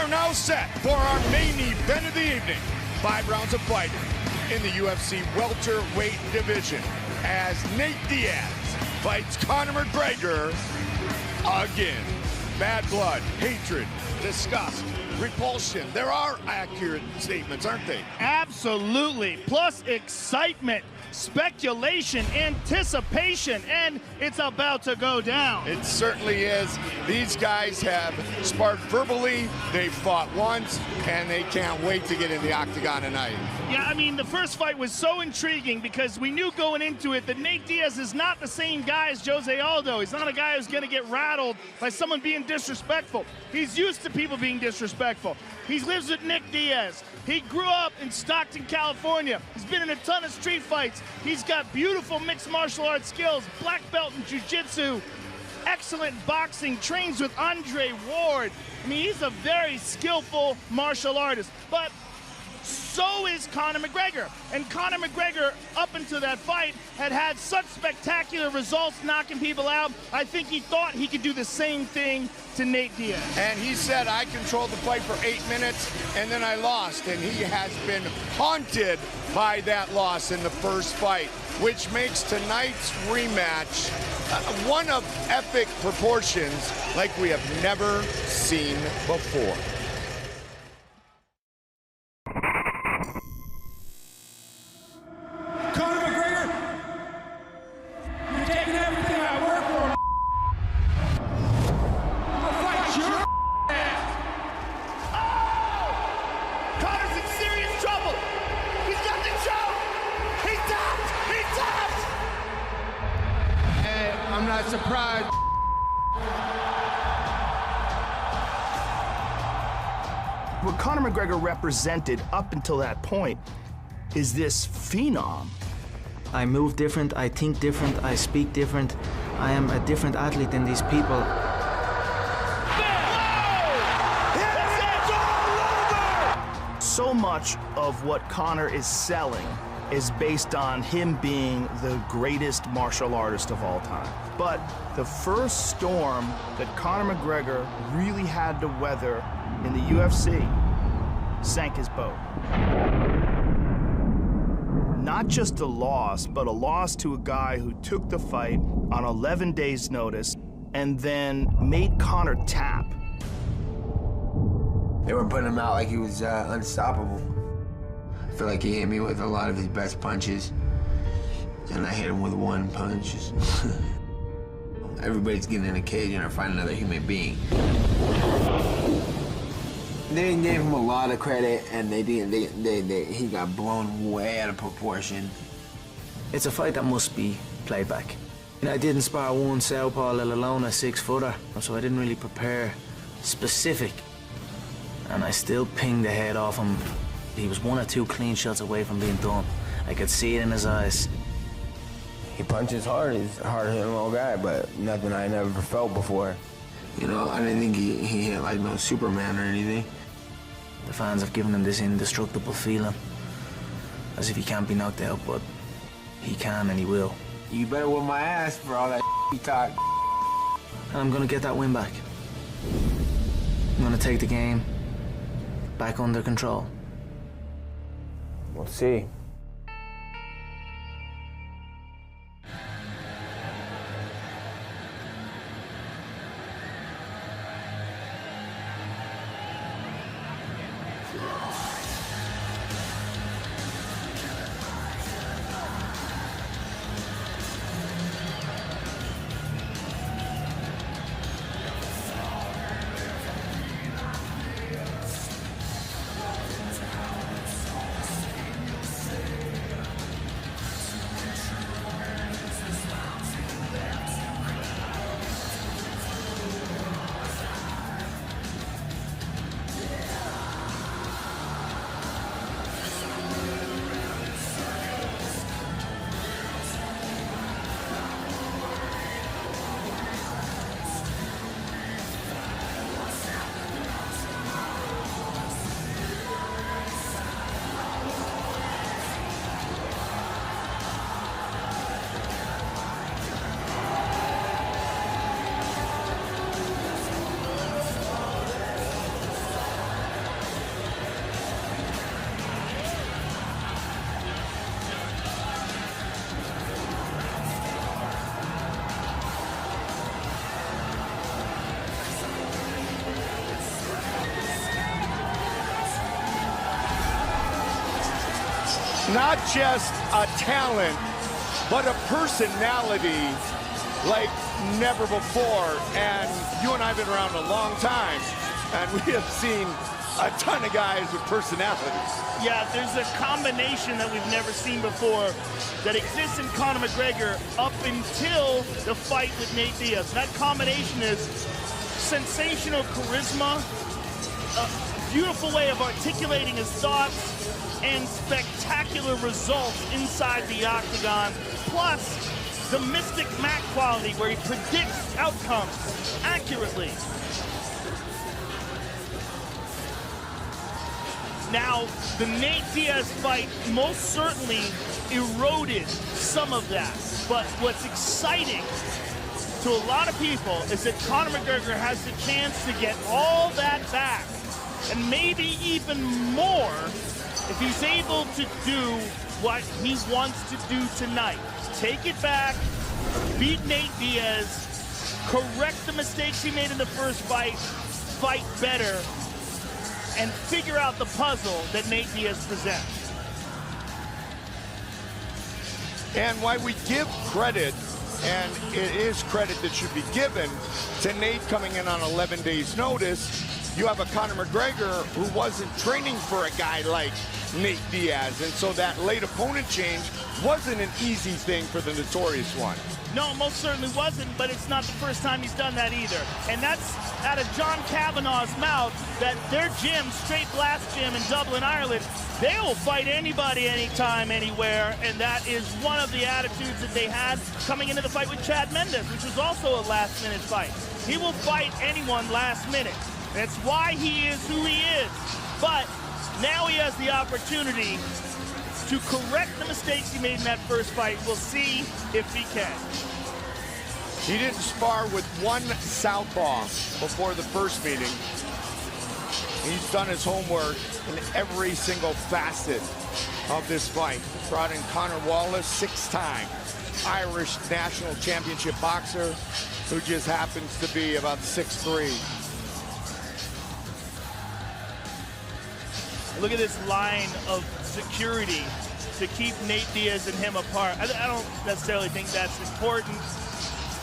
are now set for our main event of the evening. 5 rounds of fighting in the UFC welterweight division as Nate Diaz fights Conor McGregor again. Bad blood, hatred, disgust, repulsion. There are accurate statements, aren't they? Absolutely. Plus excitement, speculation, anticipation, and it's about to go down. It certainly is. These guys have sparred verbally. They've fought once, and they can't wait to get in the octagon tonight. Yeah, I mean, the first fight was so intriguing because we knew going into it that Nate Diaz is not the same guy as Jose Aldo. He's not a guy who's going to get rattled by someone being disrespectful. He's used to people being disrespectful. He lives with Nick Diaz. He grew up in Stockton, California. He's been in a ton of street fights. He's got beautiful mixed martial arts skills, black belt in jiu-jitsu, excellent boxing, trains with Andre Ward. I mean, he's a very skillful martial artist, but so is Conor McGregor. And Conor McGregor, up until that fight, had such spectacular results knocking people out. I think he thought he could do the same thing to Nate Diaz. And he said, I controlled the fight for 8 minutes, and then I lost. And he has been haunted by that loss in the first fight, which makes tonight's rematch one of epic proportions like we have never seen before. I'm not surprised. What Conor McGregor represented up until that point is this phenom. I move different, I think different, I speak different. I am a different athlete than these people. So much of what Conor is selling is based on him being the greatest martial artist of all time. But the first storm that Conor McGregor really had to weather in the UFC sank his boat. Not just a loss, but a loss to a guy who took the fight on 11 days' notice and then made Conor tap. They were putting him out like he was unstoppable. I feel like he hit me with a lot of his best punches, and I hit him with one punch. Everybody's getting in a cage and they're fighting another human being. They gave him a lot of credit, and he got blown way out of proportion. It's a fight that must be played back. You know, I didn't spar one southpaw, let alone a 6-footer, so I didn't really prepare specific. And I still pinged the head off him. He was 1 or 2 clean shots away from being done. I could see it in his eyes. He punches hard. He's a hard-hitting little guy, but nothing I never felt before. You know, I didn't think he hit like no Superman or anything. The fans have given him this indestructible feeling, as if he can't be knocked out, but he can and he will. You better whip my ass for all that you talk. And I'm gonna get that win back. I'm gonna take the game back under control. We'll see. not just a talent, but a personality like never before. And you and I have been around a long time, and we have seen a ton of guys with personalities. Yeah, there's a combination that we've never seen before that exists in Conor McGregor up until the fight with Nate Diaz. That combination is sensational charisma, a beautiful way of articulating his thoughts, and spectacular results inside the octagon, plus the Mystic Mac quality where he predicts outcomes accurately. Now, the Nate Diaz fight most certainly eroded some of that. But what's exciting to a lot of people is that Conor McGregor has the chance to get all that back, and maybe even more if he's able to do what he wants to do tonight. Take it back, beat Nate Diaz, correct the mistakes he made in the first fight, fight better, and figure out the puzzle that Nate Diaz presents. And why we give credit, and it is credit that should be given, to Nate coming in on 11 days notice, you have a Conor McGregor who wasn't training for a guy like Nate Diaz, and so that late opponent change wasn't an easy thing for the Notorious One. No, most certainly wasn't, but it's not the first time he's done that either. And that's out of John Kavanagh's mouth, that their gym, Straight Blast Gym in Dublin, Ireland, they will fight anybody, anytime, anywhere, and that is one of the attitudes that they had coming into the fight with Chad Mendes, which was also a last-minute fight. He will fight anyone last minute. That's why he is who he is. But now he has the opportunity to correct the mistakes he made in that first fight. We'll see if he can. He didn't spar with one southpaw before the first meeting. He's done his homework in every single facet of this fight. Brought in Conor Wallace, 6-time Irish national championship boxer, who just happens to be about 6'3". Look at this line of security to keep Nate Diaz and him apart. I don't necessarily think that's important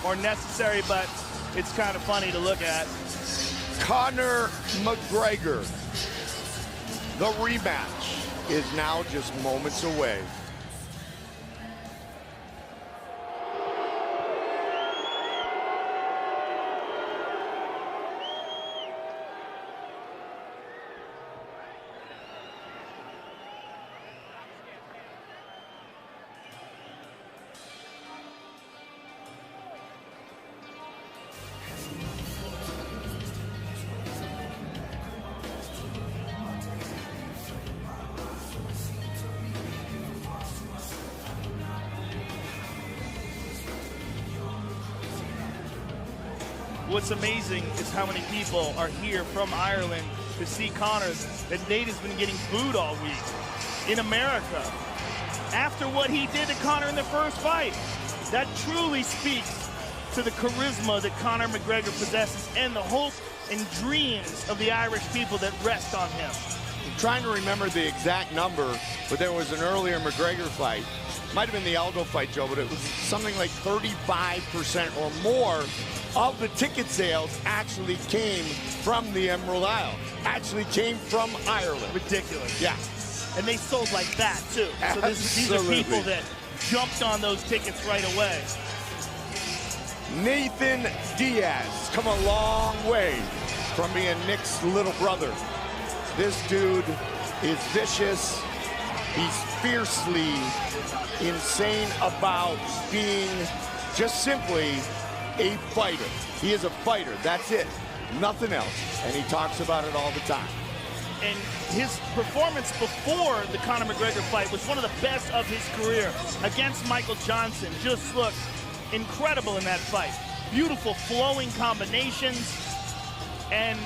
or necessary, but it's kind of funny to look at. Conor McGregor, the rematch, is now just moments away. What's amazing is how many people are here from Ireland to see Conor. That Nate has been getting booed all week in America after what he did to Conor in the first fight. That truly speaks to the charisma that Conor McGregor possesses and the hope and dreams of the Irish people that rest on him. I'm trying to remember the exact number, but there was an earlier McGregor fight. Might have been the Aldo fight, Joe, but it was something like 35% or more of the ticket sales actually came from the Emerald Isle, actually came from Ireland. Ridiculous. Yeah. And they sold like that, too. So these are people that jumped on those tickets right away. Nathan Diaz come a long way from being Nick's little brother. This dude is vicious. He's fiercely insane about being just simply a fighter. He is a fighter, that's it, nothing else. And he talks about it all the time. And his performance before the Conor McGregor fight was one of the best of his career against Michael Johnson. Just looked incredible in that fight. Beautiful flowing combinations. And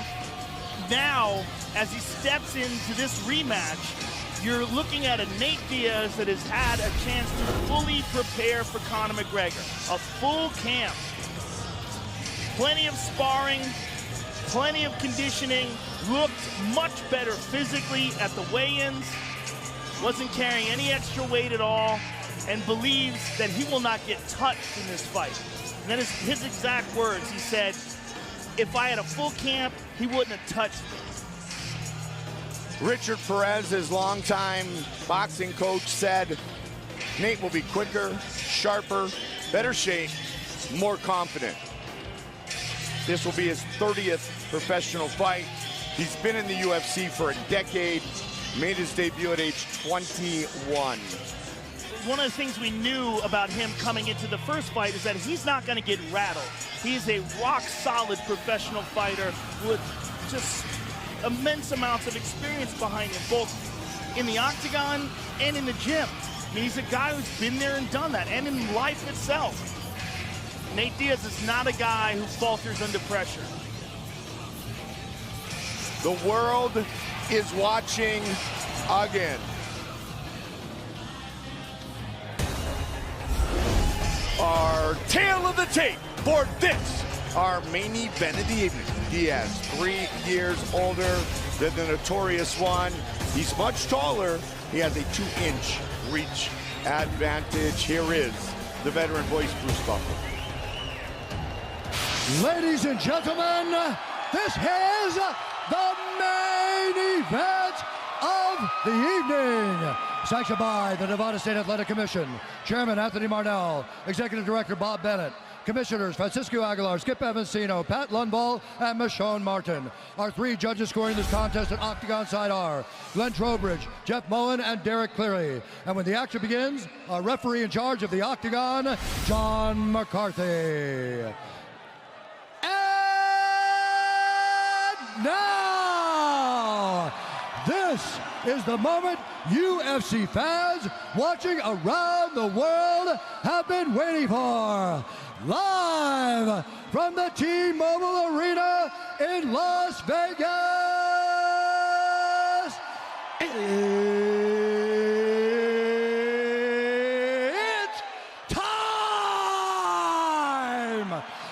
now, as he steps into this rematch, you're looking at a Nate Diaz that has had a chance to fully prepare for Conor McGregor. A full camp. Plenty of sparring, plenty of conditioning, looked much better physically at the weigh-ins. wasn't carrying any extra weight at all, and believes that he will not get touched in this fight. And that is his exact words. He said, if I had a full camp, he wouldn't have touched me. Richard Perez, his longtime boxing coach, said Nate will be quicker, sharper, better shape, more confident. This will be his 30th professional fight. He's been in the UFC for a decade, made his debut at age 21. One of the things we knew about him coming into the first fight is that he's not going to get rattled. He's a rock-solid professional fighter with just immense amounts of experience behind him, both in the octagon and in the gym. I mean, he's a guy who's been there and done that, and in life itself. Nate Diaz is not a guy who falters under pressure. The world is watching again. Our tale of the tape for this, our main event of the evening. Diaz, 3 years older than the notorious one. He's much taller. He has a 2-inch reach advantage. Here is the veteran voice, Bruce Buffer. Ladies and gentlemen, this is the main event of the evening. Sanctioned by the Nevada State Athletic Commission. Chairman Anthony Marnell, Executive Director Bob Bennett, Commissioners Francisco Aguilar, Skip Evansino, Pat Lundvall, and Michonne Martin. Our 3 judges scoring this contest at Octagon side are Glenn Trowbridge, Jeff Moen, and Derek Cleary. And when the action begins, our referee in charge of the Octagon, John McCarthy. And now, this is the moment UFC fans watching around the world have been waiting for. Live from the T-Mobile Arena in Las Vegas, it's time!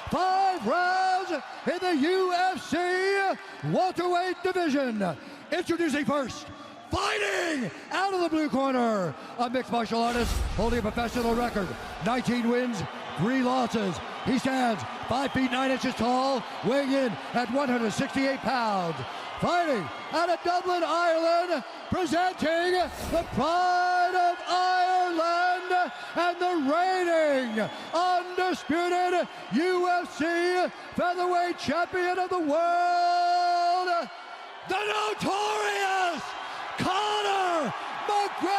5 rounds in the UFC welterweight division. Introducing first, fighting out of the blue corner, a mixed martial artist holding a professional record, 19 wins, 3 losses. He stands 5 feet 9 inches tall, weighing in at 168 pounds. Fighting out of Dublin, Ireland, presenting the pride of Ireland and the reigning, undisputed UFC featherweight champion of the world, the notorious CONOR McGregor!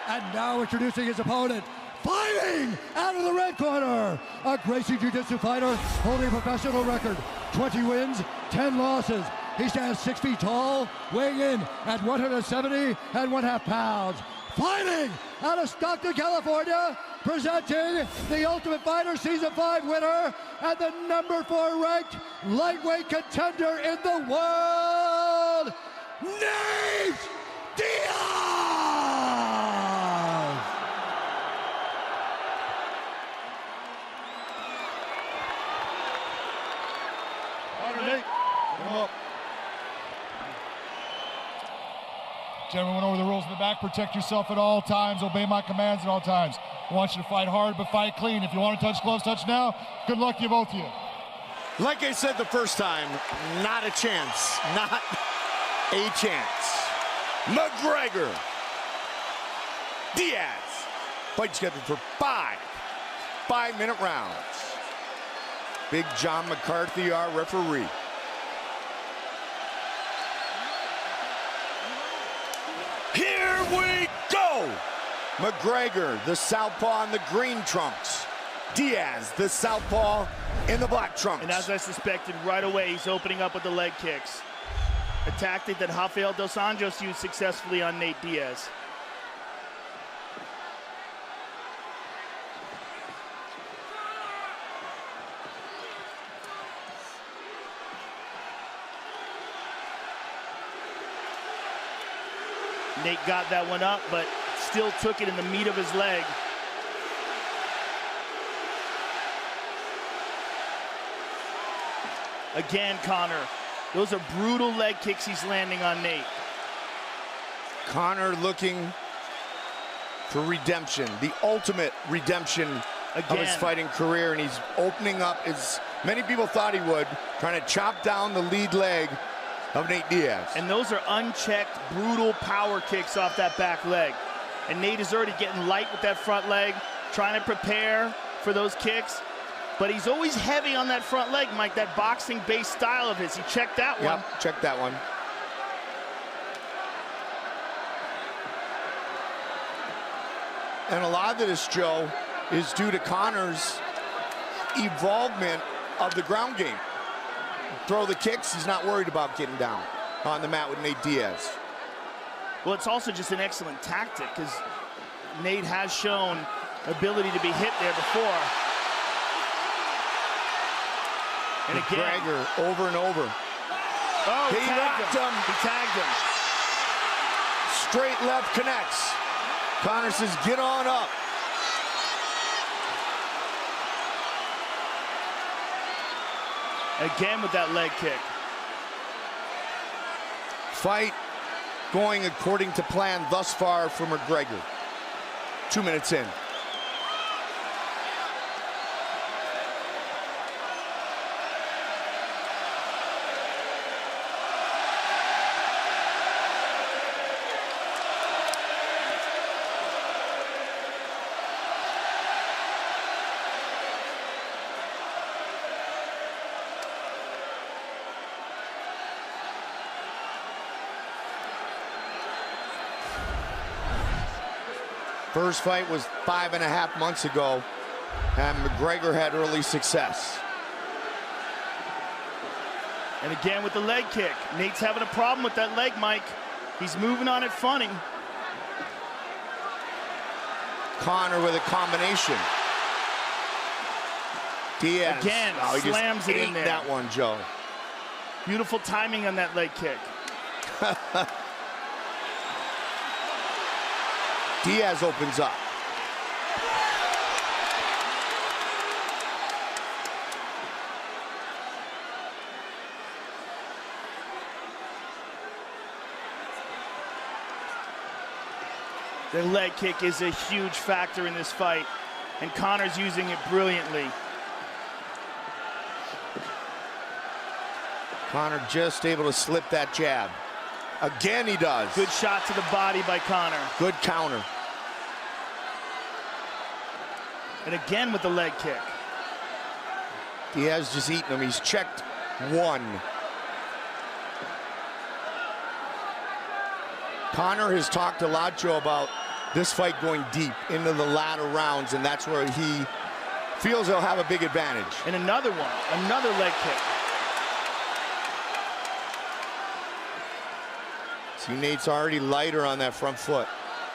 And now introducing his opponent, fighting out of the red corner, a Gracie Jiu-Jitsu fighter holding a professional record, 20 wins, 10 losses. He stands 6 feet tall, weighing in at 170.5 pounds. Fighting out of Stockton, California, presenting the Ultimate Fighter Season 5 winner and the number 4 ranked lightweight contender in the world, Nate Diaz! Honor, Nate. Come up. Gentlemen, went over the rules in the back. Protect yourself at all times. Obey my commands at all times. I want you to fight hard, but fight clean. If you want to touch gloves, touch now. Good luck to you, both of you. Like I said the first time, not a chance. Not a chance. McGregor. Diaz. Fight scheduled for 5 5-minute rounds. Big John McCarthy, our referee. Here we go! McGregor, the southpaw in the green trunks. Diaz, the southpaw in the black trunks. And as I suspected, right away, he's opening up with the leg kicks. A tactic that Rafael Dos Anjos used successfully on Nate Diaz. Nate got that one up, but still took it in the meat of his leg. Again, CONOR Those are brutal leg kicks he's landing on Nate. Conor looking for redemption, the ultimate redemption of his fighting career, and he's opening up as many people thought he would, trying to chop down the lead leg of Nate Diaz. And those are unchecked, brutal power kicks off that back leg. And Nate is already getting light with that front leg, trying to prepare for those kicks. But he's always heavy on that front leg, Mike, that boxing-based style of his. He checked that one. Yep, checked that one. And a lot of this, Joe, is due to Conor's involvement of the ground game. Throw the kicks, he's not worried about getting down on the mat with Nate Diaz. Well, it's also just an excellent tactic because Nate has shown ability to be hit there before. And again, GREGOR over and over. Oh, he rocked him. He tagged him. Straight left connects. Conor says, get on up. Again with that leg kick. Fight going according to plan thus far for McGregor. 2 minutes in. First fight was 5.5 months ago, and McGregor had early success. And again with the leg kick. Nate's having a problem with that leg, Mike. He's moving on it funny. Conor with a combination. Diaz again slams it in there. That one, Joe. Beautiful timing on that leg kick. Diaz opens up. The leg kick is a huge factor in this fight, and Conor's using it brilliantly. Conor just able to slip that jab. Again he does. Good shot to the body by Conor. Good counter. And again with the leg kick. Diaz just eating him. He's checked one. Conor has talked a lot, Joe, about this fight going deep into the latter rounds, and that's where he feels he'll have a big advantage. And another one, another leg kick. See, Nate's already lighter on that front foot.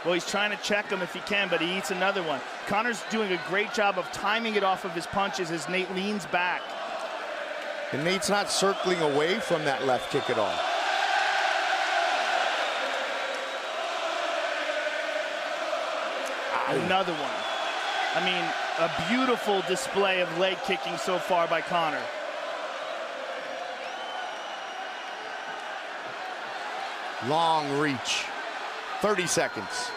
Well, he's trying to check him if he can, but he eats another one. Conor's doing a great job of timing it off of his punches as Nate leans back. And Nate's not circling away from that left kick at all. Another one. I mean, a beautiful display of leg kicking so far by Conor. Long reach. 30 seconds.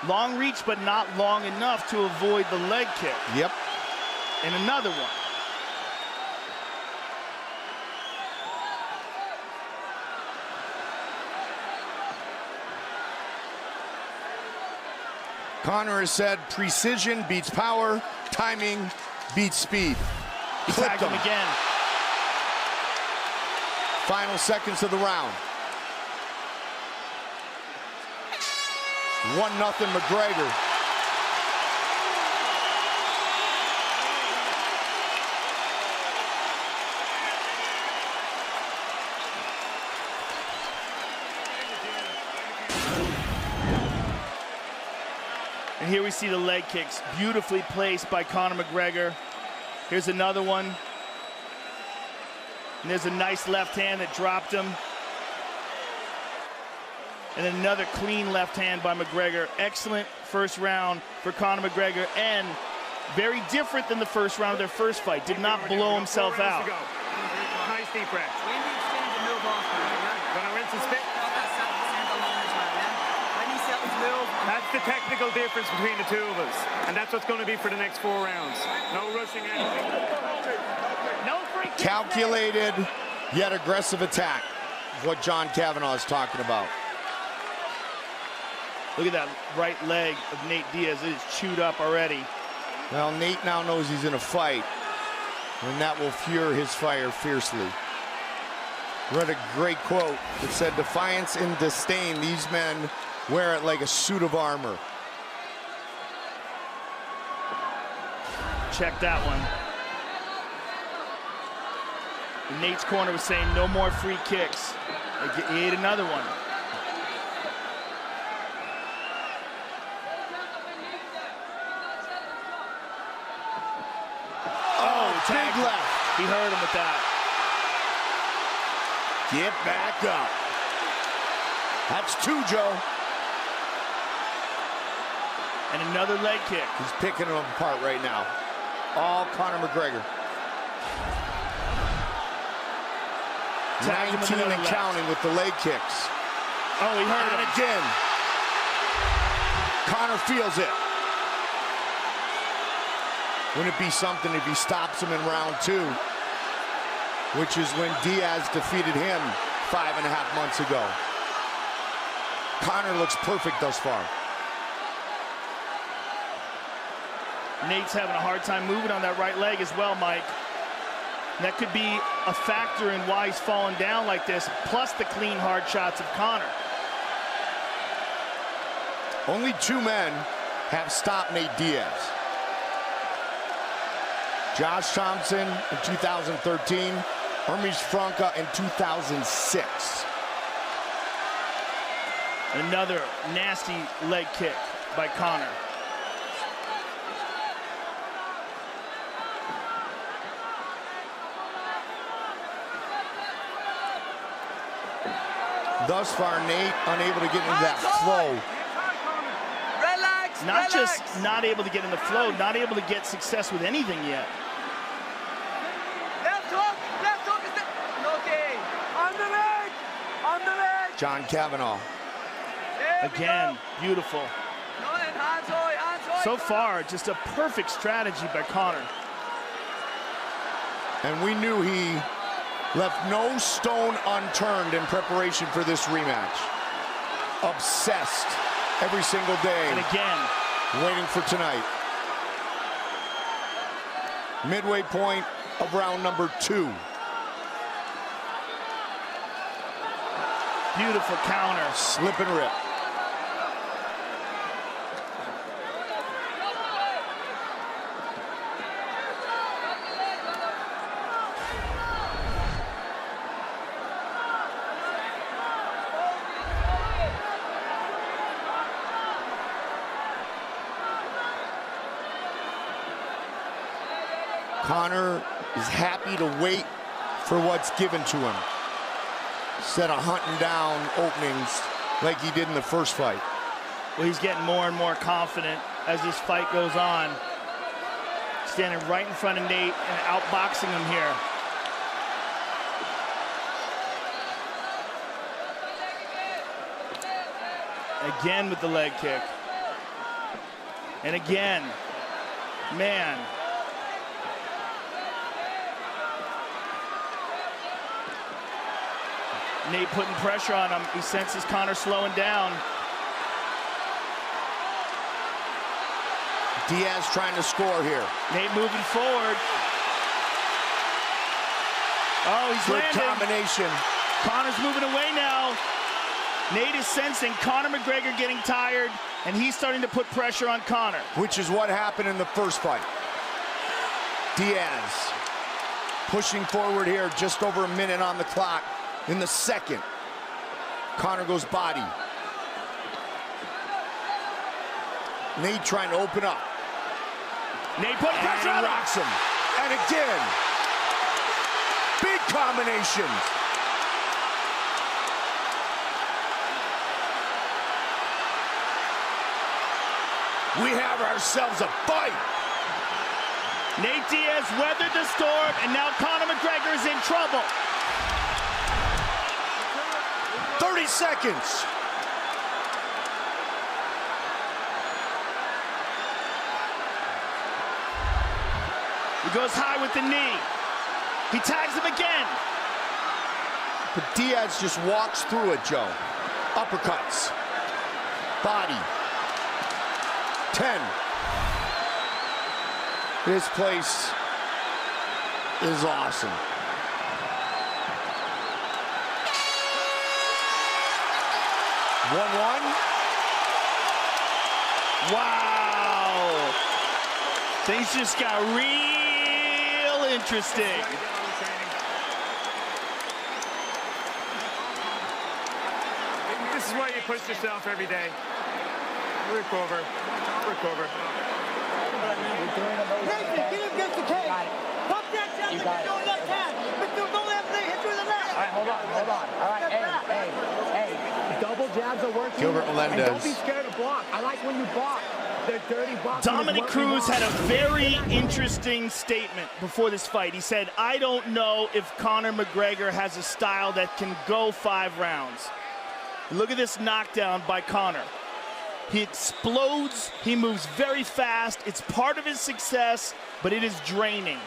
Long reach, but not long enough to avoid the leg kick. Yep. And another one. Conor has said precision beats power, timing beats speed. He tagged him again. Final seconds of the round. 1-0 McGregor. And here we see the leg kicks, beautifully placed by Conor McGregor. Here's another one. And there's a nice left hand that dropped him. And another clean left hand by McGregor. Excellent first round for Conor McGregor, and very different than the first round of their first fight. Did not blow himself out. Nice deep breath. move off, yeah? Gonna rinse and spit? Got that self-defense alone as well, yeah? When he sells move... That's the technical difference between the two of us. And that's what's going to be for the next 4 rounds. No rushing anything. No free kick. Calculated, yet aggressive attack is what John Kavanagh is talking about. Look at that right leg of Nate Diaz. It is chewed up already. Well, Nate now knows he's in a fight, and that will fuel his fire fiercely. Read a great quote that said, "Defiance and disdain, these men wear it like a suit of armor." Check that one. Nate's corner was saying no more free kicks. He ate another one. Big left. He heard him with that. Get back up. That's 2, Joe. And another leg kick. He's picking them apart right now. All Conor McGregor. 19 and counting with the leg kicks. Oh, he heard and him. Again. Conor feels it. Wouldn't it be something if he stops him in round 2, which is when Diaz defeated him 5.5 months ago. Conor looks perfect thus far. Nate's having a hard time moving on that right leg as well, Mike. That could be a factor in why he's falling down like this, plus the clean, hard shots of Conor. Only 2 men have stopped Nate Diaz. Josh Thompson in 2013, Hermes Franca in 2006. Another nasty leg kick by Conor. Thus far, Nate unable to get into that flow. Relax, Not relax. just not able to get in the flow, not able to get success with anything yet. Left hook is the... Okay. On the leg. On the leg. John Kavanagh. There Again, beautiful. No, and hands high, So far, just a perfect strategy by Conor. And we knew he left no stone unturned in preparation for this rematch. Obsessed every single day. And again, waiting for tonight. Midway point of round number 2. beautiful counter. Slip and rip. Conor is happy to wait for what's given to him, instead of hunting down openings like he did in the first fight. Well, he's getting more and more confident as this fight goes on. Standing right in front of Nate and outboxing him here. Again with the leg kick. And again, man. Nate putting pressure on him. He senses Conor slowing down. Diaz trying to score here. Nate moving forward. Oh, he's Good landing. combination. Conor's moving away now. Nate is sensing Conor McGregor getting tired, and he's starting to put pressure on Conor. Which is what happened in the first fight. Diaz pushing forward here, just over a minute on the clock. In the second, Conor goes body. Nate trying to open up. Nate putting pressure on And him. rocks him. And again, big combination. We have ourselves a fight. Nate Diaz weathered the storm, and now Conor McGregor is in trouble. seconds. He goes high with the knee. He tags him again. But Diaz just walks through it, Joe. Uppercuts. Body. 10. This place is awesome. One. Wow. Things just got real interesting. This is why you push yourself every day. Recover. Nathan, get him against the cage. Pump that chest and do a left hand. But don't let him hit you in the leg. All right, hold on. All right, hey. Double jabs are working. Gilbert Melendez. And don't be scared to block. I like when you block. They're dirty boxing. Dominic Cruz had a very interesting statement before this fight. He said, I don't know if Conor McGregor has a style that can go 5 rounds. Look at this knockdown by Conor. He explodes, he moves very fast. It's part of his success, but it is draining.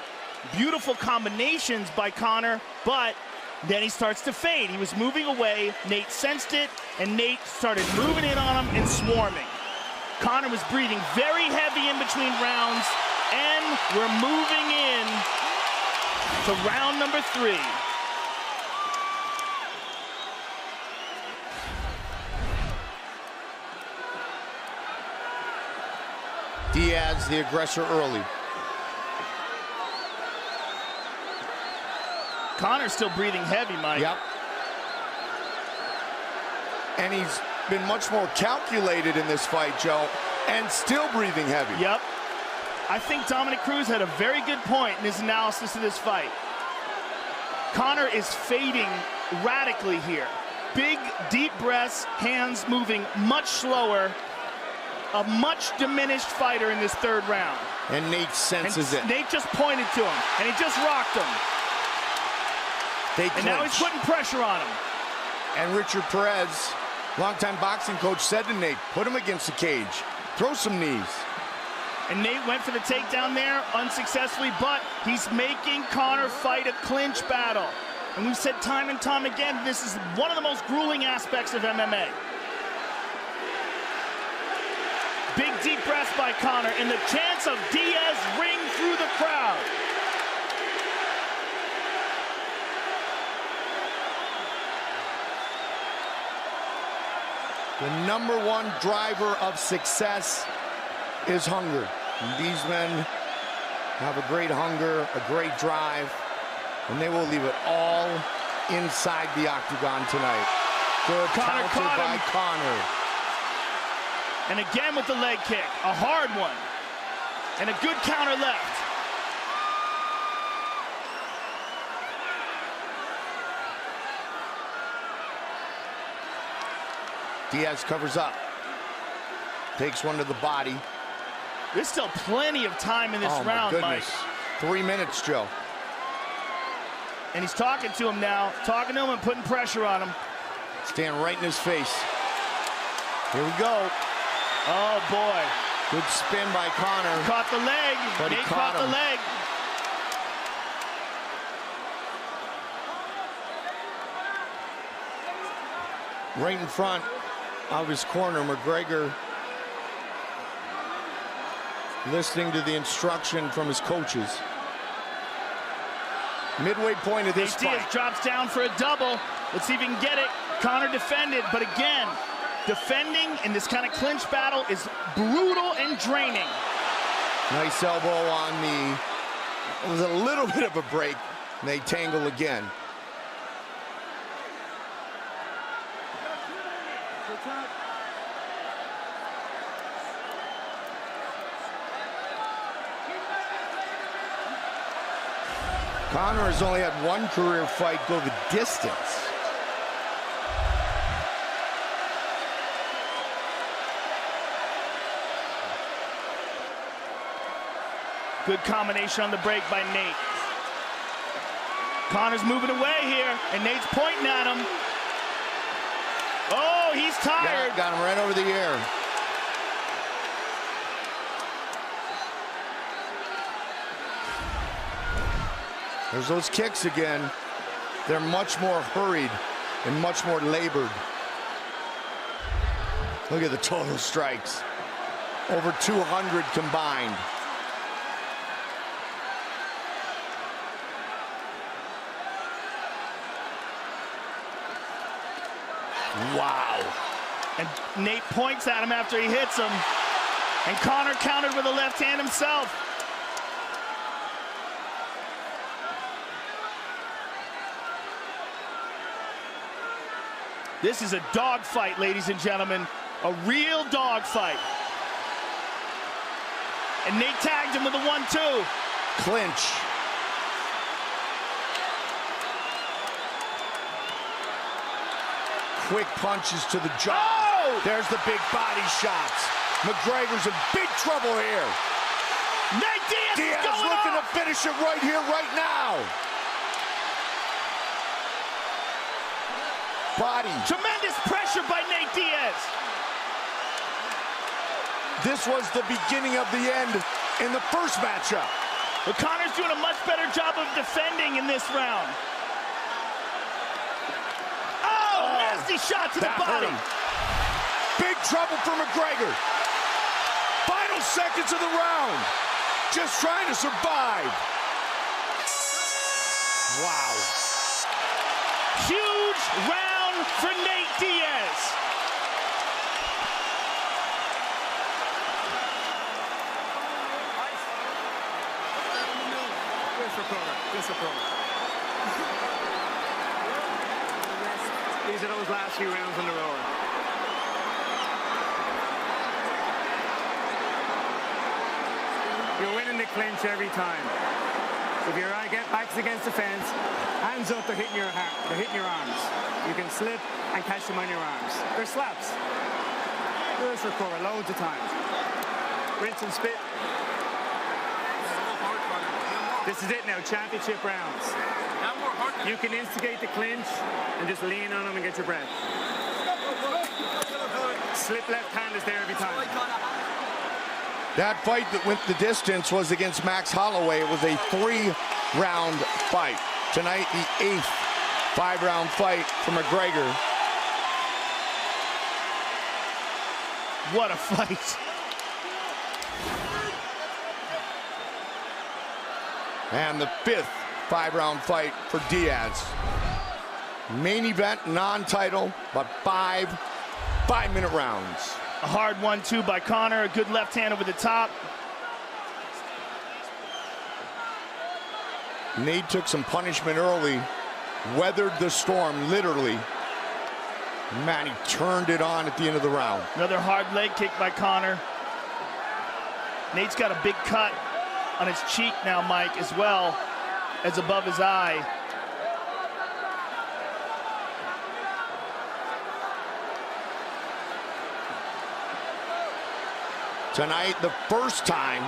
Beautiful combinations by Conor, but then he starts to fade. He was moving away, Nate sensed it, and Nate started moving in on him and swarming. Conor was breathing very heavy in between rounds, and we're moving in to round number 3. Diaz, the aggressor early. Conor's still breathing heavy, Mike. Yep. And he's been much more calculated in this fight, Joe, and still breathing heavy. Yep. I think Dominic Cruz had a very good point in his analysis of this fight. Conor is fading radically here. Big, deep breaths, hands moving much slower. A much diminished fighter in this 3rd round. And Nate senses it. Nate just pointed to him, and he just rocked him. And now he's putting pressure on him. And Richard Perez, longtime boxing coach, said to Nate, put him against the cage. Throw some knees. And Nate went for the takedown there unsuccessfully, but he's making Conor fight a clinch battle. And we've said time and time again, this is one of the most grueling aspects of MMA. Big deep breaths by Conor, and the chants of Diaz ring through the crowd. The #1 driver of success is hunger. And these men have a great hunger, a great drive, and they will leave it all inside the octagon tonight. Good counter by Conor. And again with the leg kick, a hard one. And a good counter left. Diaz covers up. Takes one to the body. There's still plenty of time in this round, Mike. 3 minutes, Joe. And he's talking to him now, talking to him and putting pressure on him. Stand right in his face. Here we go. Oh, boy. Good spin by Conor. Caught the leg. But he caught the leg. Right in front of his corner, McGregor listening to the instruction from his coaches. Midway point of this fight. Diaz drops down for a double. Let's see if he can get it. Conor defended, but again, defending in this kind of clinch battle is brutal and draining. Nice elbow on the, it was a little bit of a break. They tangle again. Conor has only had one career fight go the distance. Good combination on the break by Nate. Conor's moving away here, and Nate's pointing at him. Oh, he's tired. Yeah, got him right over the ear. There's those kicks again. They're much more hurried and much more labored. Look at the total strikes. Over 200 combined. Wow. And Nate points at him after he hits him. And Conor countered with a left hand himself. This is a dogfight, ladies and gentlemen. A real dogfight. And Nate tagged him with a 1-2. Clinch. Quick punches to the jaw. Oh! There's the big body shots. McGregor's in big trouble here. Nate Diaz is Diaz going looking off. to finish it right here, right now. Body. Tremendous pressure by Nate Diaz. This was the beginning of the end in the first matchup. But Conor's doing a much better job of defending in this round. Oh, nasty shot to the body. Big trouble for McGregor. Final seconds of the round. Just trying to survive. Wow. Huge round for Nate Diaz. These are those last few rounds on the road. You're winning the clinch every time. If your back's against the fence, hands up, they're hitting your arms. You can slip and catch them on your arms. They're slaps. Do this for Cora loads of times. Rinse and spit. This is it now, championship rounds. You can instigate the clinch and just lean on them and get your breath. Slip left hand is there every time. That fight that went the distance was against Max Holloway. It was a 3-round fight. Tonight, the 8th 5-round fight for McGregor. What a fight. And the 5th 5-round fight for Diaz. Main event, non-title, but 5-minute rounds. A hard 1-2 by Conor, a good left hand over the top. Nate took some punishment early, weathered the storm, literally. Man, he turned it on at the end of the round. Another hard leg kick by Conor. Nate's got a big cut on his cheek now, Mike, as well as above his eye. Tonight, the first time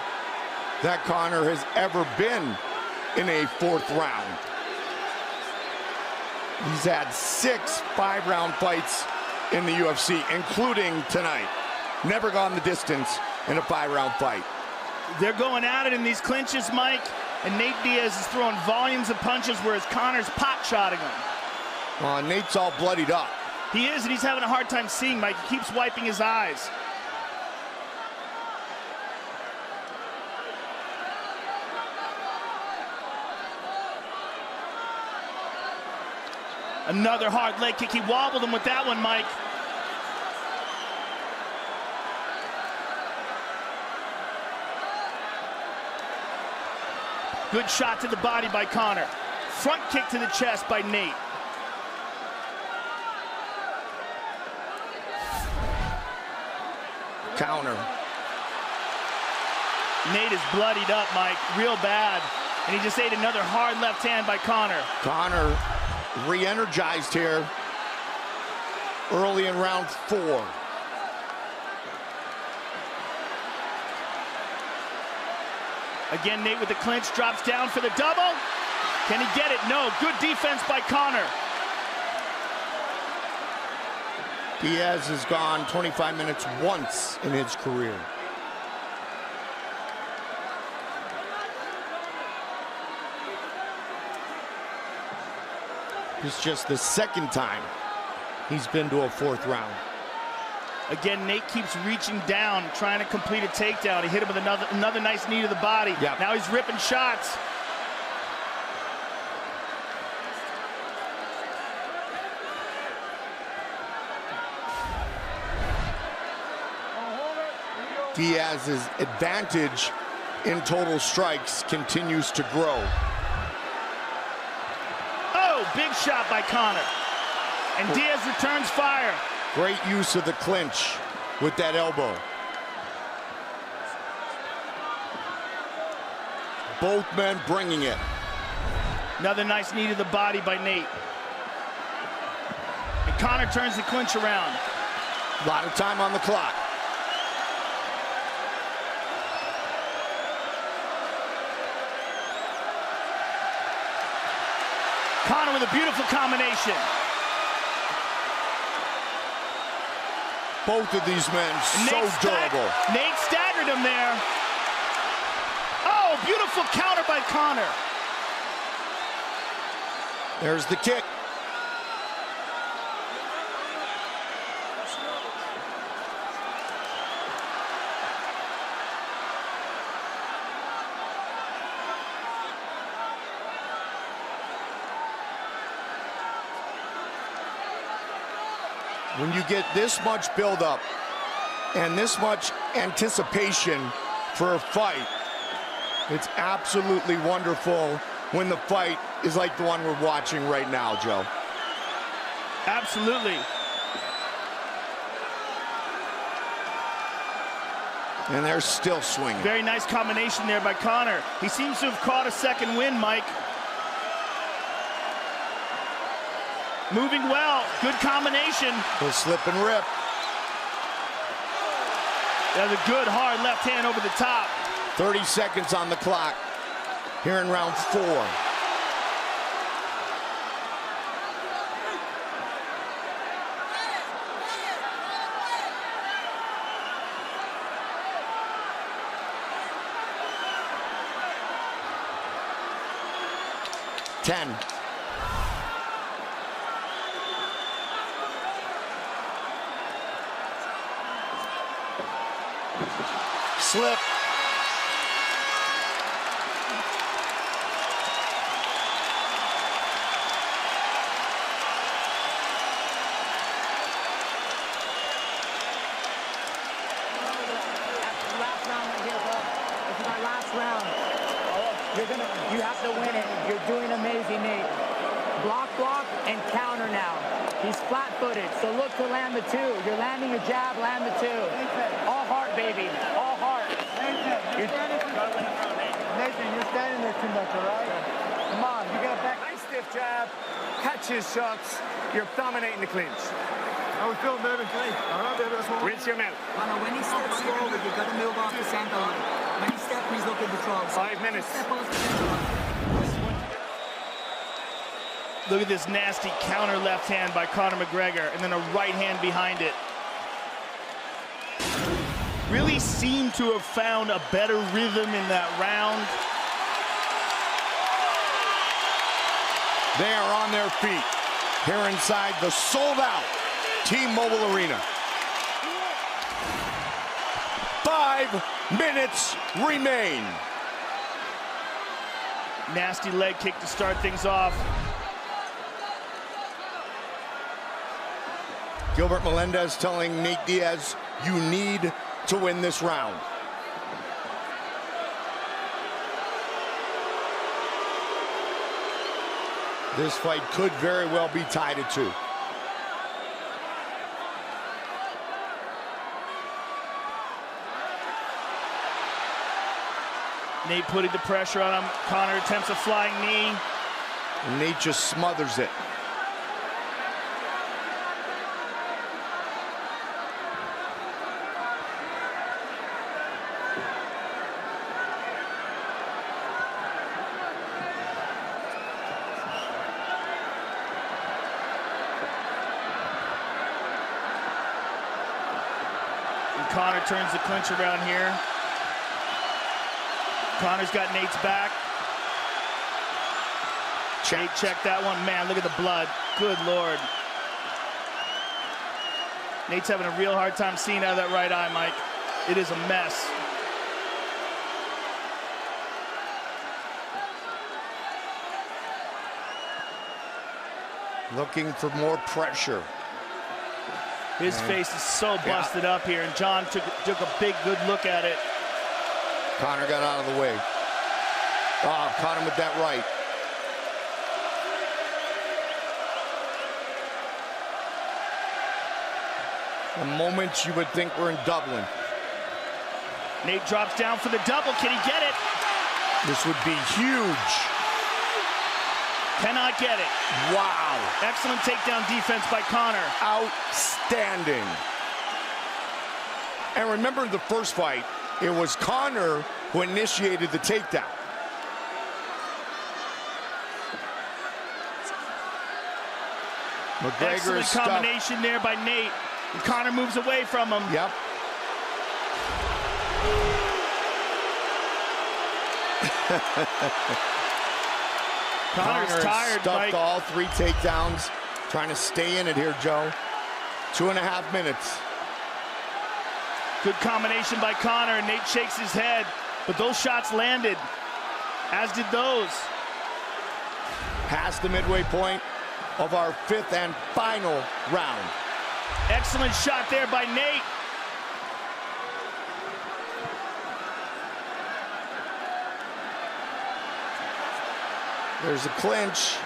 that Conor has ever been in a 4th round. He's had 6 5-round fights in the UFC, including tonight. Never gone the distance in a 5-round fight. They're going at it in these clinches, Mike, and Nate Diaz is throwing volumes of punches, whereas Conor's pot-shotting him. Nate's all bloodied up. He is, and he's having a hard time seeing, Mike. He keeps wiping his eyes. Another hard leg kick. He wobbled him with that one, Mike. Good shot to the body by Conor. Front kick to the chest by Nate. Counter. Nate is bloodied up, Mike, real bad. And he just ate another hard left hand by Conor. Conor re-energized here early in round 4. Again, Nate with the clinch, drops down for the double. Can he get it? No, good defense by Conor. Diaz has gone 25 minutes once in his career. It's just the second time he's been to a fourth round. Again, Nate keeps reaching down, trying to complete a takedown. He hit him with another nice knee to the body. Yep. Now he's ripping shots. Diaz's advantage in total strikes continues to grow. Oh, big shot by Conor. And Diaz returns fire. Great use of the clinch with that elbow. Both men bringing it. Another nice knee to the body by Nate. And Conor turns the clinch around. A lot of time on the clock. Conor with a beautiful combination. Both of these men so durable. Nate staggered him there. Oh, beautiful counter by Conor. There's the kick. When you get this much buildup and this much anticipation for a fight, it's absolutely wonderful when the fight is like the one we're watching right now, Joe. Absolutely. And they're still swinging. Very nice combination there by Conor. He seems to have caught a second wind, Mike. Moving well, good combination. He'll slip and rip. That's a good hard left hand over the top. 30 seconds on the clock here in round 4. Ten. Slip. You have to win it. You're doing amazing, Nate. Block, and counter now. He's flat-footed, so look to land the 2. You're landing your jab, land the 2. All heart, baby. All heart. Nathan, you're standing there too much, all right? Come on, you got back. Nice stiff jab, catches shots. You're dominating the clinch. How we feeling, baby? All right, baby, that's what we Rinse your mouth. When he steps forward, you got to move off the center line. When he steps, he's looking to throw. 5 minutes. Step off the center line. Look at this nasty counter left hand by Conor McGregor, and then a right hand behind it. Really seemed to have found a better rhythm in that round. They are on their feet here inside the sold-out T-Mobile Arena. 5 minutes remain. Nasty leg kick to start things off. Gilbert Melendez telling Nate Diaz, you need to win this round. This fight could very well be tied at 2. Nate putting the pressure on him. Conor attempts a flying knee. And Nate just smothers it. Conor turns the clinch around here. Conor's got Nate's back. Nate checked that one. Man, look at the blood. Good Lord. Nate's having a real hard time seeing out of that right eye, Mike. It is a mess. Looking for more pressure. His face is so busted up here, and John took a big, good look at it. Conor got out of the way. Oh, caught him with that right. The moment you would think we're in Dublin. Nate drops down for the double. Can he get it? This would be huge. Cannot get it. Wow. Excellent takedown defense by Conor. Outstanding. And remember the first fight, it was Conor who initiated the takedown. McGregor Excellent combination there by Nate. And Conor moves away from him. Yep. Conor's tired, stuffed Mike. all 3 takedowns. Trying to stay in it here, Joe. 2.5 minutes. Good combination by Conor, and Nate shakes his head. But those shots landed, as did those. Past the midway point of our 5th and final round. Excellent shot there by Nate. There's a clinch.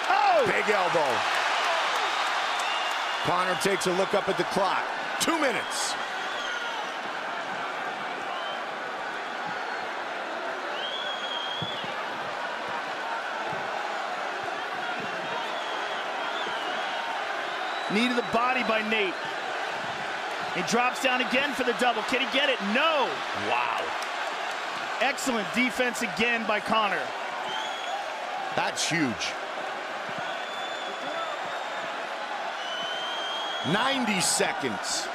Oh! Big elbow. Conor takes a look up at the clock. 2 minutes. Knee to the body by Nate. He drops down again for the double. Can he get it? No. Wow. Excellent defense again by Conor. That's huge. 90 seconds.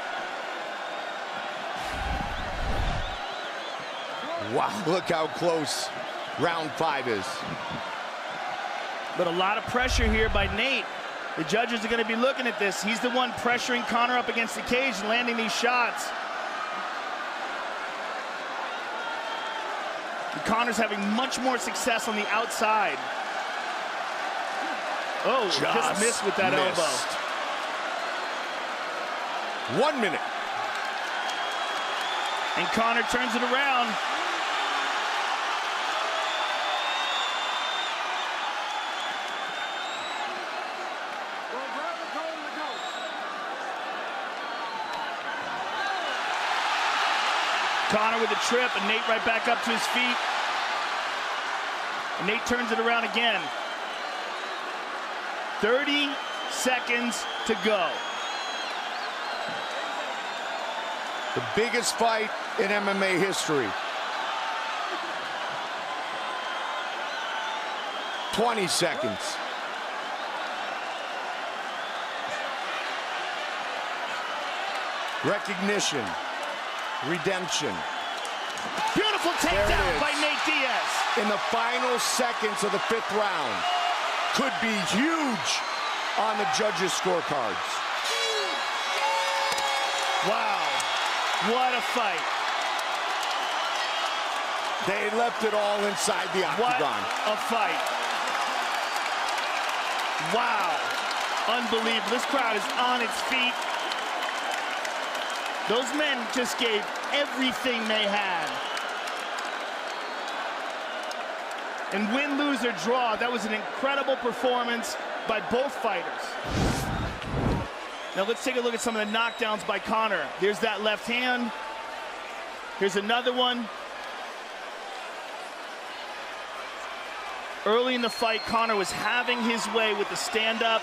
Wow, look how close round 5 is. But a lot of pressure here by Nate. The judges are going to be looking at this. He's the one pressuring Conor up against the cage and landing these shots. And Conor's having much more success on the outside. Oh, just missed with that elbow. 1 minute. And Conor turns it around. Conor with a trip, and Nate right back up to his feet. And Nate turns it around again. 30 seconds to go. The biggest fight in MMA history. 20 seconds. Recognition. Redemption. Beautiful takedown by Nate Diaz. In the final seconds of the 5th round. Could be huge on the judges' scorecards. Wow. What a fight. They left it all inside the octagon. What a fight. Wow. Unbelievable. This crowd is on its feet. Those men just gave everything they had. And win, lose, or draw, that was an incredible performance by both fighters. Now let's take a look at some of the knockdowns by Conor. There's that left hand. Here's another one. Early in the fight, Conor was having his way with the stand-up,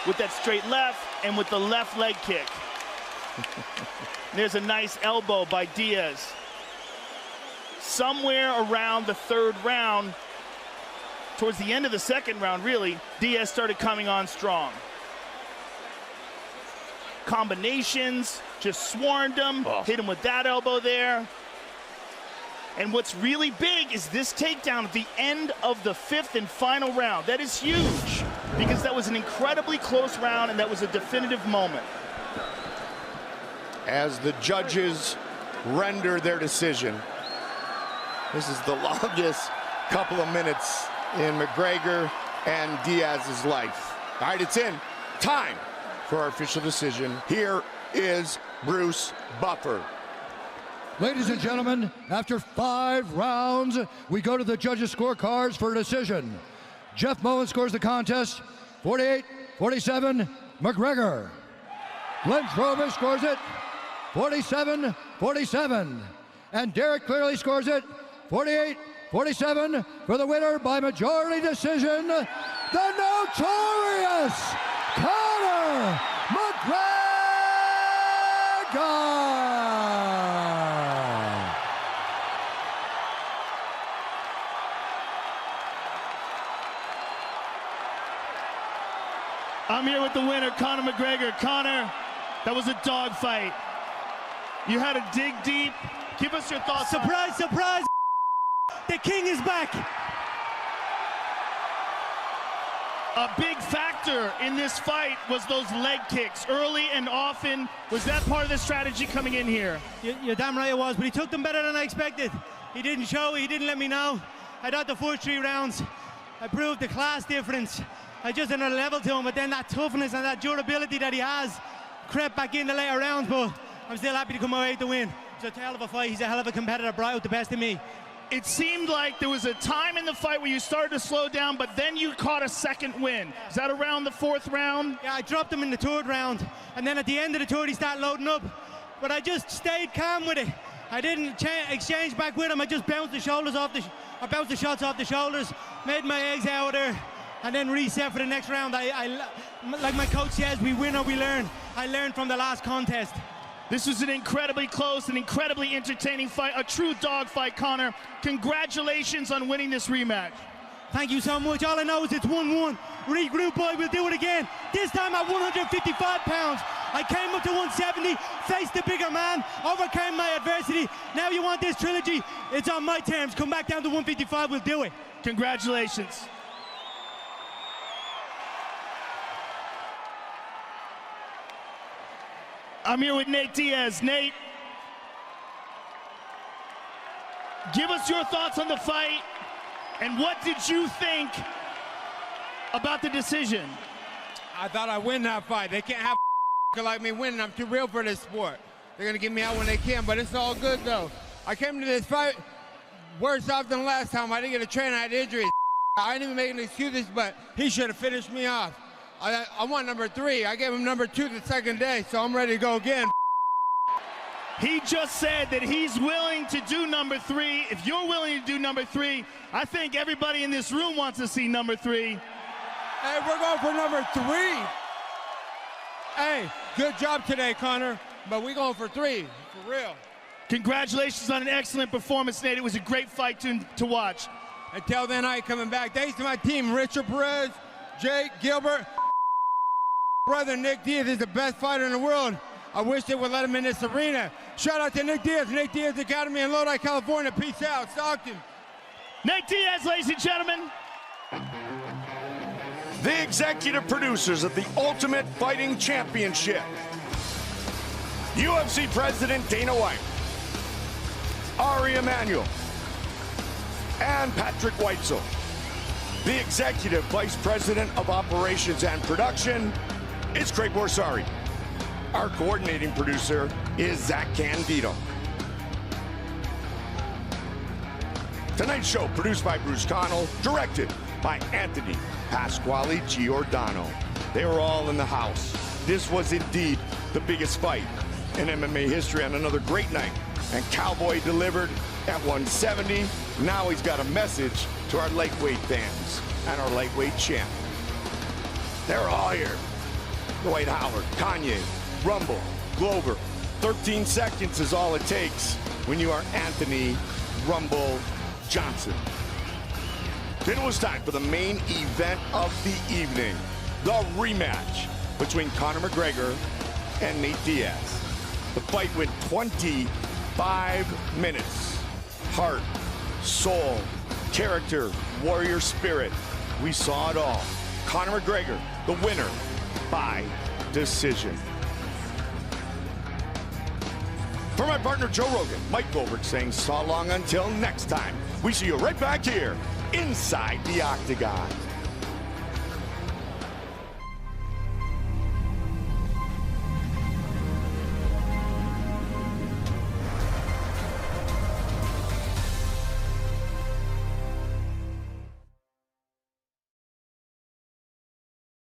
with that straight left, and with the left leg kick. There's a nice elbow by Diaz. Somewhere around the 3rd round, towards the end of the 2nd round, really, Diaz started coming on strong. combinations, just swarmed him, hit him with that elbow there. And what's really big is this takedown at the end of the 5th and final round. That is huge because that was an incredibly close round and that was a definitive moment. As the judges render their decision, this is the longest couple of minutes in McGregor and Diaz's life. All right, it's in. Time for our official decision. Here is Bruce Buffer. Ladies and gentlemen, after 5 rounds, we go to the judges' scorecards for a decision. Jeff Moen scores the contest, 48-47, McGregor. Glenn Trovish scores it, 47-47. And Derek Clearly scores it, 48-47 for the winner by majority decision, the notorious CONOR McGregor. I'm here with the winner, Conor McGregor. Conor, that was a dogfight. You had to dig deep. Give us your thoughts. Surprise, surprise! The king is back. A big factor in this fight was those leg kicks, early and often. Was that part of the strategy coming in here? You're damn right it was, but he took them better than I expected. He didn't show, he didn't let me know. I thought the first 3 rounds, I proved the class difference. I just another level to him, but then that toughness and that durability that he has crept back in the later rounds, but I'm still happy to come away with the win. It's a hell of a fight. He's a hell of a competitor, brought out the best in me. It seemed like there was a time in the fight where you started to slow down, but then you caught a second win. Is that around the 4th round? Yeah, I dropped him in the 3rd round, and then at the end of the 3rd, he started loading up. But I just stayed calm with it. I didn't exchange back with him. I just bounced the shoulders off I bounced the shots off the shoulders, made my eggs out there, and then reset for the next round. Like my coach says, we win or we learn. I learned from the last contest. This was an incredibly close and incredibly entertaining fight, a true dog fight, Conor. Congratulations on winning this rematch. Thank you so much. All I know is it's 1-1. Regroup, boy, we'll do it again. This time at 155 pounds. I came up to 170, faced the bigger man, overcame my adversity. Now you want this trilogy? It's on my terms. Come back down to 155, we'll do it. Congratulations. I'm here with Nate Diaz. Nate, give us your thoughts on the fight, and what did you think about the decision? I thought I'd win that fight. They can't have a like me winning. I'm too real for this sport. They're going to get me out when they can, but it's all good, though. I came to this fight worse off than last time. I didn't get a train. I had injuries. I didn't even make any excuses, but he should have finished me off. I want number 3. I gave him number 2 the second day, so I'm ready to go again. He just said that he's willing to do number 3. If you're willing to do number 3, I think everybody in this room wants to see number 3. Hey, we're going for number 3. Hey, good job today, Conor, but we're going for 3, for real. Congratulations on an excellent performance, Nate. It was a great fight to watch. Until then, I ain't coming back. Thanks to my team, Richard Perez, Jake Gilbert. Brother Nick Diaz is the best fighter in the world. I wish they would let him in this arena. Shout out to Nick Diaz Academy in Lodi, California. Peace out, Stockton. Nate Diaz, ladies and gentlemen. The executive producers of the Ultimate Fighting Championship. UFC President Dana White, Ari Emanuel, and Patrick Weitzel. The Executive Vice President of Operations and Production is Craig Borsari. Our coordinating producer is Zach Candido. Tonight's show produced by Bruce Connell, directed by Anthony Pasquale Giordano. They were all in the house. This was indeed the biggest fight in MMA history on another great night. And Cowboy delivered at 170. Now he's got a message to our lightweight fans and our lightweight champ. They're all here. Dwight Howard, Kanye, Rumble, Glover. 13 seconds is all it takes when you are Anthony Rumble Johnson. Then it was time for the main event of the evening. The rematch between Conor McGregor and Nate Diaz. The fight went 25 minutes. Heart, soul, character, warrior spirit. We saw it all. Conor McGregor, the winner by decision. For my partner Joe Rogan, Mike Goldberg saying so long until next time. We see you right back here inside the Octagon.